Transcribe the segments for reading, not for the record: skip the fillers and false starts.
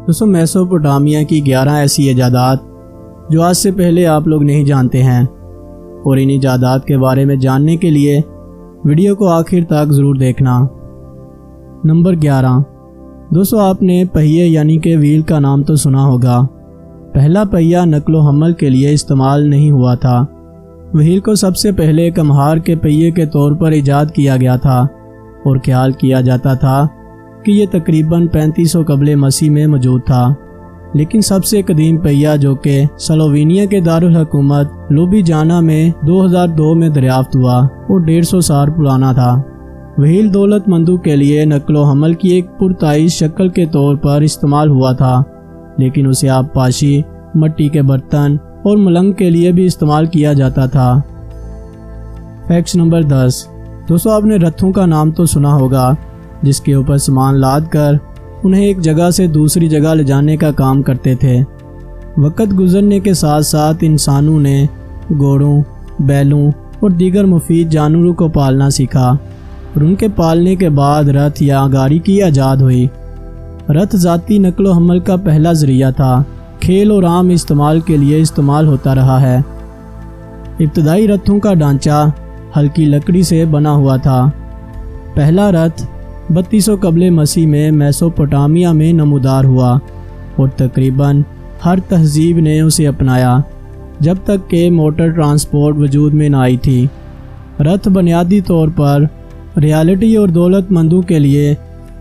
دوستوں میسوپوٹامیہ کی 11 ایسی ایجادات جو آج سے پہلے آپ لوگ نہیں جانتے ہیں، اور ان ایجادات کے بارے میں جاننے کے لیے ویڈیو کو آخر تک ضرور دیکھنا۔ نمبر 11، دوستوں آپ نے پہیے یعنی کہ وہیل کا نام تو سنا ہوگا۔ پہلا پہیہ نقل و حمل کے لیے استعمال نہیں ہوا تھا۔ وہیل کو سب سے پہلے کمہار کے پہیے کے طور پر ایجاد کیا گیا تھا، اور خیال کیا جاتا تھا کہ یہ تقریباً 3500 قبل مسیح میں موجود تھا، لیکن سب سے قدیم پہیہ جو کہ سلووینیا کے دارالحکومت لوبیجانا میں 2002 میں دریافت ہوا وہ 150 سال پرانا تھا۔ وہیل دولت مندوں کے لیے نقل و حمل کی ایک پرتعیش شکل کے طور پر استعمال ہوا تھا، لیکن اسے آب پاشی، مٹی کے برتن اور ملنگ کے لیے بھی استعمال کیا جاتا تھا۔ فیکٹ نمبر 10، دوستو آپ نے رتھوں کا نام تو سنا ہوگا، جس کے اوپر سامان لاد کر انہیں ایک جگہ سے دوسری جگہ لے جانے کا کام کرتے تھے۔ وقت گزرنے کے ساتھ ساتھ انسانوں نے گھوڑوں، بیلوں اور دیگر مفید جانوروں کو پالنا سیکھا، اور ان کے پالنے کے بعد رتھ یا گاڑی کی ایجاد ہوئی۔ رتھ ذاتی نقل و حمل کا پہلا ذریعہ تھا، کھیل اور عام استعمال کے لیے استعمال ہوتا رہا ہے۔ ابتدائی رتھوں کا ڈھانچہ ہلکی لکڑی سے بنا ہوا تھا۔ پہلا رتھ 3200 قبل مسیح میں میسوپوٹامیہ میں نمودار ہوا، اور تقریباً ہر تہذیب نے اسے اپنایا جب تک کہ موٹر ٹرانسپورٹ وجود میں نہ آئی تھی۔ رتھ بنیادی طور پر ریالٹی اور دولت مندوں کے لیے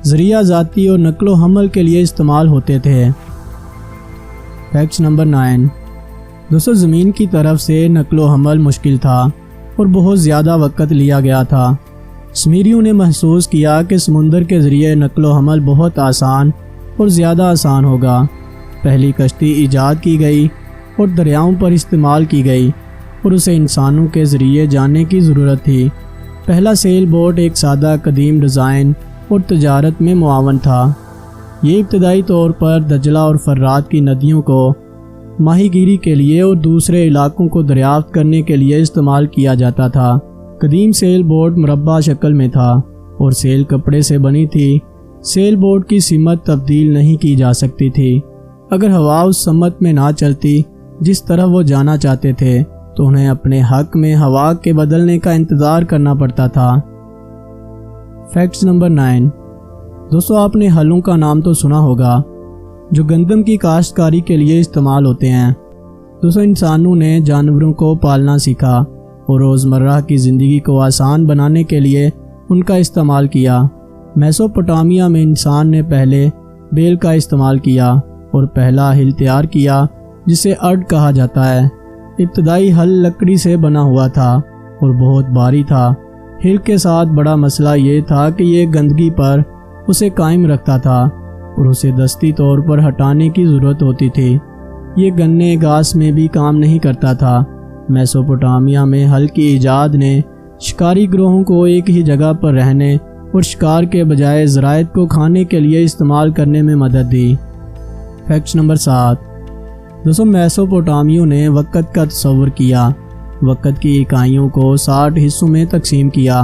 ذریعہ ذاتی اور نقل و حمل کے لیے استعمال ہوتے تھے۔ فیکٹ نمبر 9، دوستو زمین کی طرف سے نقل و حمل مشکل تھا اور بہت زیادہ وقت لیا گیا تھا۔ سمیریوں نے محسوس کیا کہ سمندر کے ذریعے نقل و حمل بہت آسان اور زیادہ آسان ہوگا۔ پہلی کشتی ایجاد کی گئی اور دریاؤں پر استعمال کی گئی، اور اسے انسانوں کے ذریعے جانے کی ضرورت تھی۔ پہلا سیل بوٹ ایک سادہ قدیم ڈیزائن اور تجارت میں معاون تھا۔ یہ ابتدائی طور پر دجلہ اور فرات کی ندیوں کو ماہی گیری کے لیے اور دوسرے علاقوں کو دریافت کرنے کے لیے استعمال کیا جاتا تھا۔ قدیم سیل بوٹ مربع شکل میں تھا اور سیل کپڑے سے بنی تھی۔ سیل بوٹ کی سمت تبدیل نہیں کی جا سکتی تھی۔ اگر ہوا اس سمت میں نہ چلتی جس طرح وہ جانا چاہتے تھے تو انہیں اپنے حق میں ہوا کے بدلنے کا انتظار کرنا پڑتا تھا۔ فیکٹس نمبر 9، دوستو آپ نے ہلوں کا نام تو سنا ہوگا، جو گندم کی کاشتکاری کے لیے استعمال ہوتے ہیں۔ دوستو انسانوں نے جانوروں کو پالنا سیکھا اور روزمرہ کی زندگی کو آسان بنانے کے لیے ان کا استعمال کیا۔ میسوپوٹامیہ میں انسان نے پہلے بیل کا استعمال کیا اور پہلا ہل تیار کیا جسے اڈ کہا جاتا ہے۔ ابتدائی ہل لکڑی سے بنا ہوا تھا اور بہت بھاری تھا۔ ہل کے ساتھ بڑا مسئلہ یہ تھا کہ یہ گندگی پر اسے قائم رکھتا تھا اور اسے دستی طور پر ہٹانے کی ضرورت ہوتی تھی۔ یہ گنے گھاس میں بھی کام نہیں کرتا تھا۔ میسوپوٹامیہ میں ہل کی ایجاد نے شکاری گروہوں کو ایک ہی جگہ پر رہنے اور شکار کے بجائے زرائد کو کھانے کے لیے استعمال کرنے میں مدد دی۔ فیکٹ نمبر 7، دوستو میسوپوٹامیوں نے وقت کا تصور کیا۔ وقت کی اکائیوں کو 60 حصوں میں تقسیم کیا،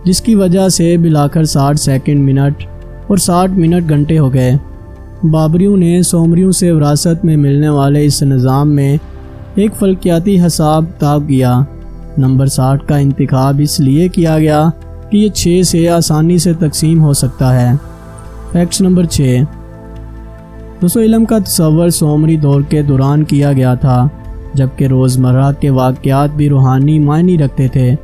جس کی وجہ سے بالآخر 60 سیکنڈ منٹ اور 60 منٹ گھنٹے ہو گئے۔ بابریوں نے سومریوں سے وراثت میں ملنے والے اس نظام میں ایک فلکیاتی حساب کتاب کیا۔ نمبر 60 کا انتخاب اس لیے کیا گیا کہ یہ 6 سے آسانی سے تقسیم ہو سکتا ہے۔ فیکٹ نمبر 6، دوستو علم کا تصور سومری دور کے دوران کیا گیا تھا، جبکہ روزمرہ کے واقعات بھی روحانی معنی رکھتے تھے۔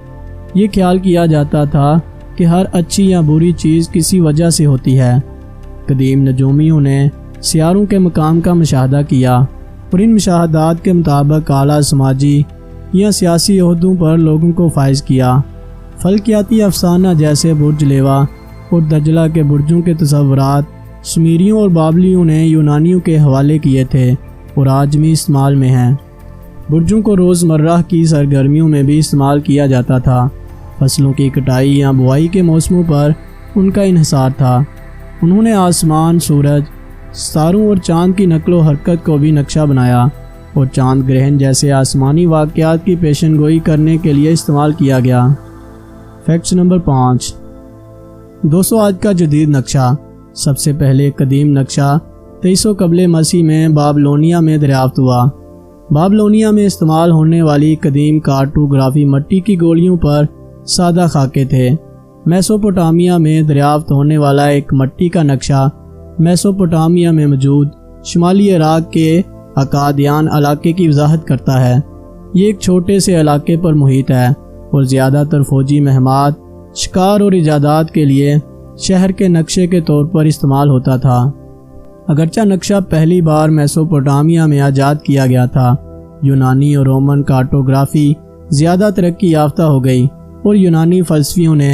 یہ خیال کیا جاتا تھا کہ ہر اچھی یا بری چیز کسی وجہ سے ہوتی ہے۔ قدیم نجومیوں نے سیاروں کے مقام کا مشاہدہ کیا اور ان مشاہدات کے مطابق اعلیٰ سماجی یا سیاسی عہدوں پر لوگوں کو فائز کیا۔ فلکیاتی افسانہ جیسے برج لیوا اور دجلہ کے برجوں کے تصورات سمیریوں اور بابلیوں نے یونانیوں کے حوالے کیے تھے اور آج بھی استعمال میں ہیں۔ برجوں کو روزمرہ کی سرگرمیوں میں بھی استعمال کیا جاتا تھا۔ فصلوں کی کٹائی یا بوائی کے موسموں پر ان کا انحصار تھا۔ انہوں نے آسمان، سورج، ستاروں اور چاند کی نقل و حرکت کو بھی نقشہ بنایا اور چاند گرہن جیسے آسمانی واقعات کی پیشن گوئی کرنے کے لیے استعمال کیا گیا۔ فیکٹس نمبر 5، 200 آج کا جدید نقشہ۔ سب سے پہلے قدیم نقشہ 2300 قبل مسیح میں بابلونیا میں دریافت ہوا۔ بابلونیا میں استعمال ہونے والی قدیم کارٹوگرافی مٹی کی گولیوں پر سادہ خاکے تھے۔ میسوپوٹامیا میں دریافت ہونے والا ایک مٹی کا نقشہ میسوپوٹامیا میں موجود شمالی عراق کے اکادیان علاقے کی وضاحت کرتا ہے۔ یہ ایک چھوٹے سے علاقے پر محیط ہے اور زیادہ تر فوجی مہمات، شکار اور ایجادات کے لیے شہر کے نقشے کے طور پر استعمال ہوتا تھا۔ اگرچہ نقشہ پہلی بار میسوپوٹامیا میں ایجاد کیا گیا تھا، یونانی اور رومن کارٹوگرافی زیادہ ترقی یافتہ ہو گئی اور یونانی فلسفیوں نے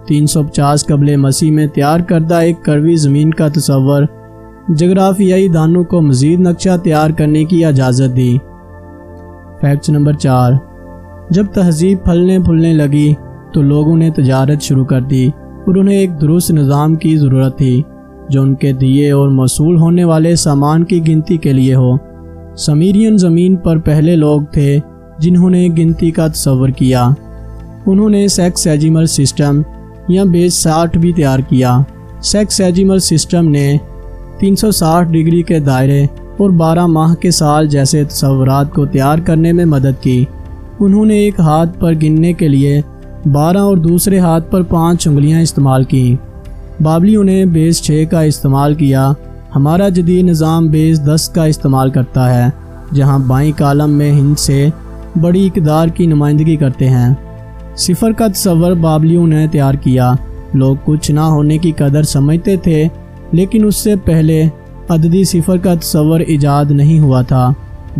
350 قبل مسیح میں تیار کردہ ایک کروی زمین کا تصور جغرافیائی دانوں کو مزید نقشہ تیار کرنے کی اجازت دی۔ فیکٹ نمبر 4، جب تہذیب پھلنے پھولنے لگی تو لوگوں نے تجارت شروع کر دی اور انہیں ایک درست نظام کی ضرورت تھی جو ان کے دیے اور موصول ہونے والے سامان کی گنتی کے لیے ہو۔ سمیرین زمین پر پہلے لوگ تھے جنہوں نے گنتی کا تصور کیا۔ انہوں نے سیکسیجیمل سسٹم یا بیس 60 بھی تیار کیا۔ سیکسیجیمل سسٹم نے 360 ڈگری کے دائرے اور 12 ماہ کے سال جیسے تصورات کو تیار کرنے میں مدد کی۔ انہوں نے ایک ہاتھ پر گننے کے لیے 12 اور دوسرے ہاتھ پر 5 انگلیاں استعمال کیں۔ بابلیوں نے بیس 6 کا استعمال کیا۔ ہمارا جدید نظام بیس 10 کا استعمال کرتا ہے، جہاں بائیں کالم میں ہند سے بڑی اقدار کی نمائندگی کرتے ہیں۔ صفر کا تصور بابلیوں نے تیار کیا۔ لوگ کچھ نہ ہونے کی قدر سمجھتے تھے، لیکن اس سے پہلے عددی صفر کا تصور ایجاد نہیں ہوا تھا۔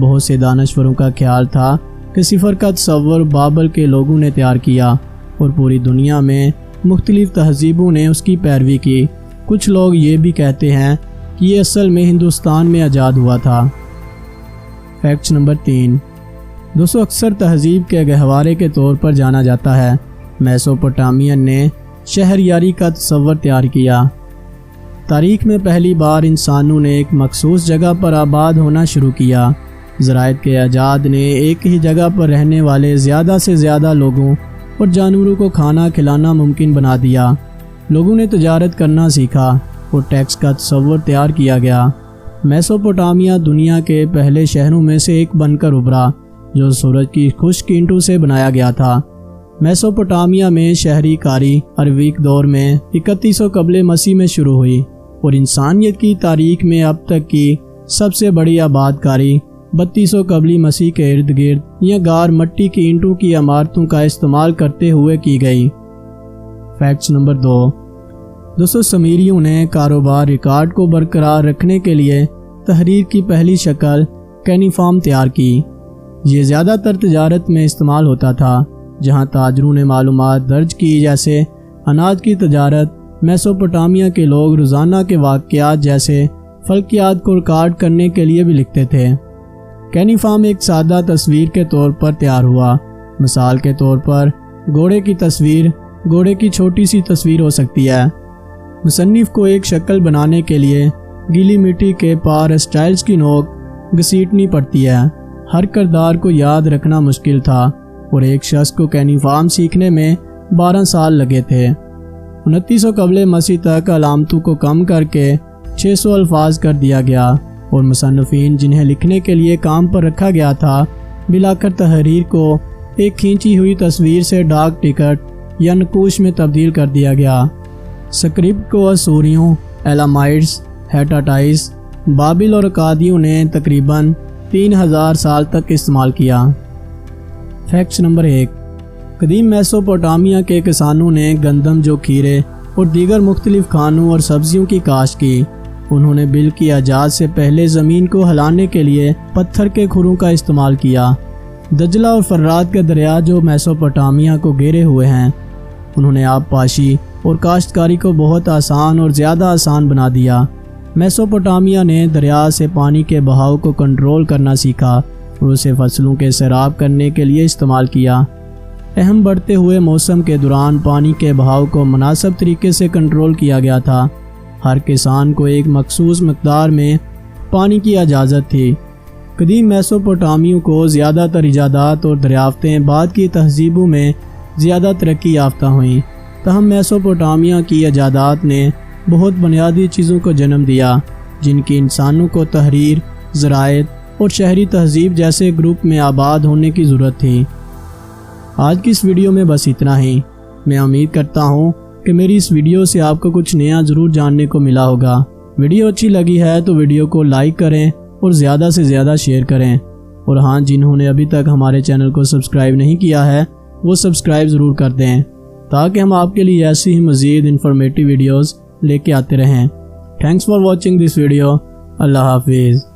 بہت سے دانشوروں کا خیال تھا کہ صفر کا تصور بابل کے لوگوں نے تیار کیا اور پوری دنیا میں مختلف تہذیبوں نے اس کی پیروی کی۔ کچھ لوگ یہ بھی کہتے ہیں کہ یہ اصل میں ہندوستان میں ایجاد ہوا تھا۔ فیکٹ نمبر 3، دوستو، اکثر تہذیب کے گہوارے کے طور پر جانا جاتا ہے۔ میسوپوٹامین نے شہریاری کا تصور تیار کیا۔ تاریخ میں پہلی بار انسانوں نے ایک مخصوص جگہ پر آباد ہونا شروع کیا۔ زراعت کے ایجاد نے ایک ہی جگہ پر رہنے والے زیادہ سے زیادہ لوگوں اور جانوروں کو کھانا کھلانا ممکن بنا دیا۔ لوگوں نے تجارت کرنا سیکھا اور ٹیکس کا تصور تیار کیا گیا۔ میسوپوٹامیا دنیا کے پہلے شہروں میں سے ایک بن کر ابھرا جو سورج کی خشک اینٹوں سے بنایا گیا تھا۔ میسوپوٹامیا میں شہری کاری ارویک دور میں 3100 قبل مسیح میں شروع ہوئی اور انسانیت کی تاریخ میں اب تک کی سب سے بڑی آباد کاری 3200 قبل مسیح کے ارد گرد یا غار مٹی کی اینٹوں کی عمارتوں کا استعمال کرتے ہوئے کی گئی۔ فیکٹس نمبر 2، دوستو، سمیریوں نے کاروبار ریکارڈ کو برقرار رکھنے کے لیے تحریر کی پہلی شکل کینیفارم تیار کی۔ یہ زیادہ تر تجارت میں استعمال ہوتا تھا، جہاں تاجروں نے معلومات درج کی جیسے اناج کی تجارت۔ میسوپوٹامیا کے لوگ روزانہ کے واقعات جیسے فلکیات کو ریکارڈ کرنے کے لیے بھی لکھتے تھے۔ کینیفارم ایک سادہ تصویر کے طور پر تیار ہوا۔ مثال کے طور پر گھوڑے کی تصویر گھوڑے کی چھوٹی سی تصویر ہو سکتی ہے۔ مصنف کو ایک شکل بنانے کے لیے گیلی مٹی کے پار اسٹائلز کی نوک گھسیٹنی پڑتی ہے۔ ہر کردار کو یاد رکھنا مشکل تھا اور ایک شخص کو کینیفارم سیکھنے میں 12 سال لگے تھے۔ 2900 قبل مسیح تک علامتوں کو کم کر کے 600 الفاظ کر دیا گیا اور مصنفین جنہیں لکھنے کے لیے کام پر رکھا گیا تھا بلاخر تحریر کو ایک کھینچی ہوئی تصویر سے ڈاک ٹکٹ یا نقوش میں تبدیل کر دیا گیا۔ سکرپٹ کو اسوریوں، ایلامائٹس، ہیٹاٹائٹس، بابل اور اکادیوں نے تقریباً 3000 سال تک استعمال کیا۔ فیکٹس نمبر 1، قدیم میسوپوٹامیا کے کسانوں نے گندم، جو کھیرے اور دیگر مختلف کھانوں اور سبزیوں کی کاشت کی۔ انہوں نے بل کی ایجاد سے پہلے زمین کو ہلانے کے لیے پتھر کے کھروں کا استعمال کیا۔ دجلہ اور فرات کے دریا جو میسوپوٹامیا کو گھیرے ہوئے ہیں، انہوں نے آب پاشی اور کاشتکاری کو بہت آسان اور زیادہ آسان بنا دیا۔ میسوپوٹامیا نے دریا سے پانی کے بہاؤ کو کنٹرول کرنا سیکھا اور اسے فصلوں کے سیراب کرنے کے لیے استعمال کیا۔ اہم بڑھتے ہوئے موسم کے دوران پانی کے بہاؤ کو مناسب طریقے سے کنٹرول کیا گیا تھا۔ ہر کسان کو ایک مخصوص مقدار میں پانی کی اجازت تھی۔ قدیم میسوپوٹامیوں کو زیادہ تر ایجادات اور دریافتیں بعد کی تہذیبوں میں زیادہ ترقی یافتہ ہوئیں، تاہم میسوپوٹامیا کی ایجادات نے بہت بنیادی چیزوں کو جنم دیا۔ جن کی انسانوں کو تحریر، زراعت اور شہری تہذیب جیسے گروپ میں آباد ہونے کی ضرورت تھی۔ آج کی اس ویڈیو میں بس اتنا ہی۔ میں امید کرتا ہوں کہ میری اس ویڈیو سے آپ کو کچھ نیا ضرور جاننے کو ملا ہوگا۔ ویڈیو اچھی لگی ہے تو ویڈیو کو لائک کریں اور زیادہ سے زیادہ شیئر کریں، اور ہاں، جنہوں نے ابھی تک ہمارے چینل کو سبسکرائب نہیں کیا ہے وہ سبسکرائب ضرور کر دیں تاکہ ہم آپ کے لیے ایسی ہی مزید انفارمیٹیو ویڈیوز لے کے آتے رہیں۔ Thanks for watching this video. اللہ حافظ۔